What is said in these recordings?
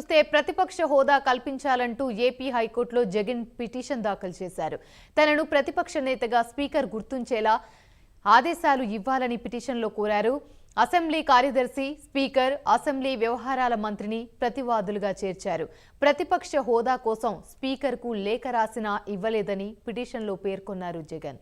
చూస్తే ప్రతిపక్ష హోదా కల్పించాలంటూ ఏపీ హైకోర్టులో జగన్ పిటిషన్ దాఖలు చేశారు. తనను ప్రతిపక్ష నేతగా స్పీకర్ గుర్తించేలా ఆదేశాలు ఇవ్వాలని పిటిషన్లో కోరారు. అసెంబ్లీ కార్యదర్శి, స్పీకర్, అసెంబ్లీ వ్యవహారాల మంత్రిని ప్రతివాదులుగా చేర్చారు. ప్రతిపక్ష హోదా కోసం స్పీకర్కు లేఖ రాసినా ఇవ్వలేదని పిటిషన్లో పేర్కొన్నారు జగన్.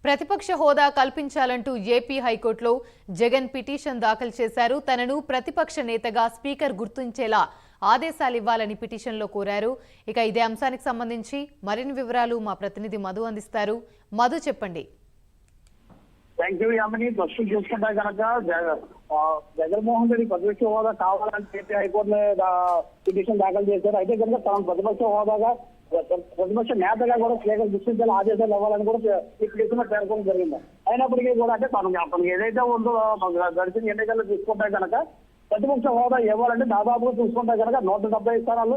ప్రతిపక్ష హోదా కల్పించాలంటూ ఏపీ హైకోర్టులో జగన్ పిటిషన్ దాఖలు చేశారు. తనను ప్రతిపక్ష నేతగా స్పీకర్ గుర్తించేలా ఆదేశాలు ఇవ్వాలని పిటిషన్లో కోరారు. ఇక ఇదే అంశానికి సంబంధించి మరిన్ని వివరాలు మా ప్రతినిధి మధు అందిస్తారు. మధు, చెప్పండి. Thank you Yamini. ప్రస్తుతం చూసుకుంటే కనుక జగన్మోహన్ రెడ్డి ప్రతిపక్ష హోదా కావాలని ఏపీ హైకోర్టులో పిటిషన్ దాఖలు చేశారు. అయితే కనుక తన ప్రతిపక్ష హోదాగా ప్రతిపక్ష నేతగా కూడా స్పీకర్ గుర్తించాలి ఆదేశాలు ఇవ్వాలని కూడా ఈ పిటిషన్ పేర్కొనడం జరిగింది. అయినప్పటికీ కూడా అంటే తనకు ఏదైతే ఉందో గడిచిన ఎన్నికల్లో చూసుకుంటే కనుక ప్రతిపక్ష హోదా ఇవ్వాలంటే దాదాపుగా చూసుకుంటే కనుక 170 స్థానాలు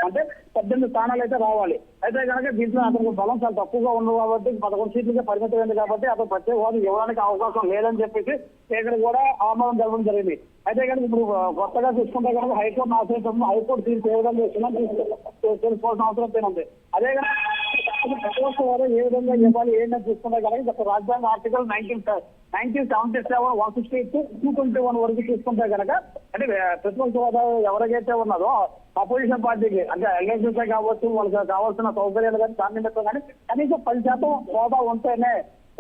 అంటే 18 స్థానాలు అయితే రావాలి. అయితే కనుక దీంట్లో అతనికి బలం చాలా తక్కువగా ఉంది కాబట్టి 11 సీట్లుగా పరిమితమైంది కాబట్టి అతను ప్రత్యేక హోదా ఇవ్వడానికి అవకాశం లేదని చెప్పేసి స్పీకర్ కూడా ఆమోదం జరగడం జరిగింది. అయితే కనుక ఇప్పుడు కొత్తగా చూసుకుంటే కనుక హైకోర్టు ఆశ్రయించడం హైకోర్టు తీర్పు ఏ విధంగా ఇస్తున్నా తెలుసుకోవాల్సిన అవసరం ఉంది. అదే కనుక ప్రతిపక్ష హోదా ఏ విధంగా ఇవ్వాలి ఏంటని చూసుకుంటే కనుక రాజ్యాంగ ఆర్టికల్ 1977, 168, 221 వరకు చూసుకుంటే కనుక అంటే ప్రతిపక్ష హోదా ఎవరికైతే ఉన్నదో అపోజిషన్ పార్టీకి అంటే ఎల్ఐసీ కావచ్చు, వాళ్ళకి కావాల్సిన సౌకర్యాలు కానీ దాని నిమిత్తం కానీ కనీసం 10% హోదా ఉంటేనే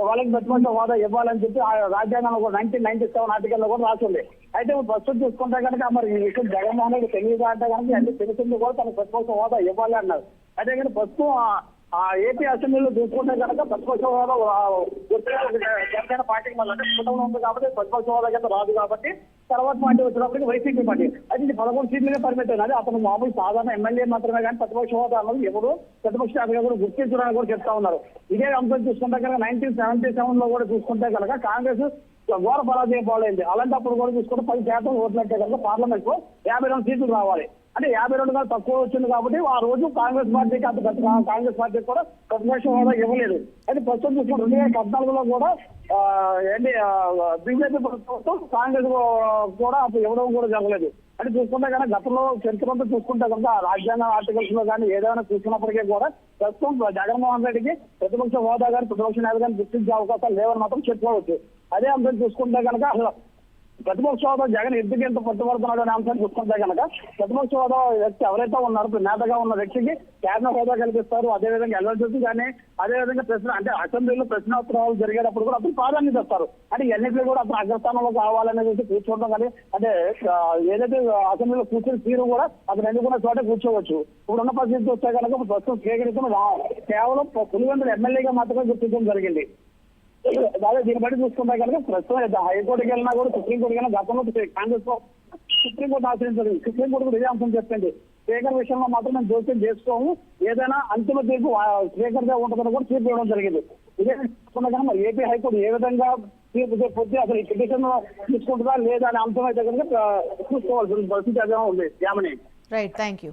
వాళ్ళకి ప్రతిపక్ష హోదా ఇవ్వాలని చెప్పి ఆ రాజ్యాంగంలో కూడా 1997 ఆర్టికల్లో కూడా రాసింది. అయితే ప్రస్తుతం చూసుకుంటే కనుక మరి ఈ విషయం జగన్మోహన్ రెడ్డి తెలియదు అంటే కనుక అన్ని తెలిసింది కూడా తనకు ప్రతిపక్ష హోదా ఇవ్వాలి అన్నారు. అయితే కానీ ప్రస్తుతం ఏపీ అసెంబ్లీలో చూసుకుంటే కనుక ప్రతిపక్ష హోదా జనసేన పార్టీకి మళ్ళీ అంటే కుటుంబం ఉంది కాబట్టి ప్రతిపక్ష హోదా కింద రాదు కాబట్టి తర్వాత పార్టీ వచ్చినప్పటికీ వైసీపీ పార్టీ అది 11 సీట్లుగా పరిమితం. అది అతను మామూలు సాధారణ ఎమ్మెల్యే మాత్రమే కానీ ప్రతిపక్ష హోదా అన్నది ఎవరు ప్రతిపక్ష నేతగా కూడా గుర్తించడానికి కూడా చెప్తా ఉన్నారు. ఇదే అంశం చూసుకుంటే కనుక 1977 కూడా చూసుకుంటే కనుక కాంగ్రెస్ ఘోర పరాజయం పాలైంది. అలాంటప్పుడు కూడా చూసుకుంటే 10% ఓట్లంటే కనుక పార్లమెంట్ లో 52 సీట్లు రావాలి. అంటే 52 తక్కువ వచ్చింది కాబట్టి ఆ రోజు కాంగ్రెస్ పార్టీకి కాంగ్రెస్ పార్టీకి కూడా ప్రతిపక్ష హోదా ఇవ్వలేదు. అయితే ప్రస్తుతం చూసుకుంటే 2014లో కూడా ఏంటి బీజేపీ ప్రభుత్వం కాంగ్రెస్ కూడా అప్పుడు ఇవ్వడం కూడా జరగలేదు. అంటే చూసుకుంటే కనుక గతంలో చరిత్రలో చూసుకుంటే కనుక రాజ్యాంగ ఆర్టికల్స్ లో కానీ ఏదైనా చూసుకున్నప్పటికీ కూడా ప్రస్తుతం జగన్మోహన్ రెడ్డికి ప్రతిపక్ష హోదా కానీ ప్రతిపక్ష నేత కానీ గుర్తించే అవకాశాలు లేవని మాత్రం చెప్పుకోవచ్చు. అదే అంశం చూసుకుంటే కనుక అసలు ప్రతిపక్ష హోదా జగన్ ఎంత పట్టుబడుతున్నాడు అనే అంశాన్ని చూసుకుంటే కనుక ప్రతిపక్ష హోదా వ్యక్తి ఎవరైతే ఉన్నారో నేతగా ఉన్న వ్యక్తికి కేబినెట్ హోదా కల్పిస్తారు. అదేవిధంగా ఎల్ఎల్సీ కానీ అదేవిధంగా ప్రశ్న అంటే అసెంబ్లీలో ప్రశ్నోత్తరాలు జరిగేటప్పుడు కూడా అప్పుడు ప్రాధాన్యత ఇస్తారు. అంటే ఎన్నికలు కూడా అప్పుడు అగ్రస్థానంలో కావాలనేది కూర్చోవడం కానీ అంటే ఏదైతే అసెంబ్లీలో కూర్చొని తీరు కూడా అతను ఎన్నుకున్న చోట కూర్చోవచ్చు. ఇప్పుడున్న పరిస్థితి వస్తే కనుక ప్రస్తుతం స్వీకరించిన కేవలం 900 ఎమ్మెల్యేగా మాత్రమే గుర్తించడం జరిగింది. అదే దీన్ని బట్టి చూసుకుంటే కనుక ప్రస్తుతం హైకోర్టుకి వెళ్ళినా కూడా సుప్రీంకోర్టుకి వెళ్ళినా గతంలో కాంగ్రెస్ సుప్రీంకోర్టు ఆశ్రయించదు. సుప్రీంకోర్టు కూడా ఇదే అంశం చెప్పింది. స్పీకర్ విషయంలో మాత్రం మేము జోక్యం చేసుకోము, ఏదైనా అంతిమ తీర్పు స్పీకర్ గా ఉంటుందని కూడా తీర్పు ఇవ్వడం జరిగింది. ఇదే చూసుకుంటే కనుక మరి ఏపీ హైకోర్టు ఏ విధంగా తీర్పు చెప్పొచ్చి అసలు ఈ పిటిషన్ తీసుకుంటుందా లేదా అనే అంశం అయితే కనుక చూసుకోవాల్సిన పరిస్థితి అదే ఉంది. యామిని. Right, thank you.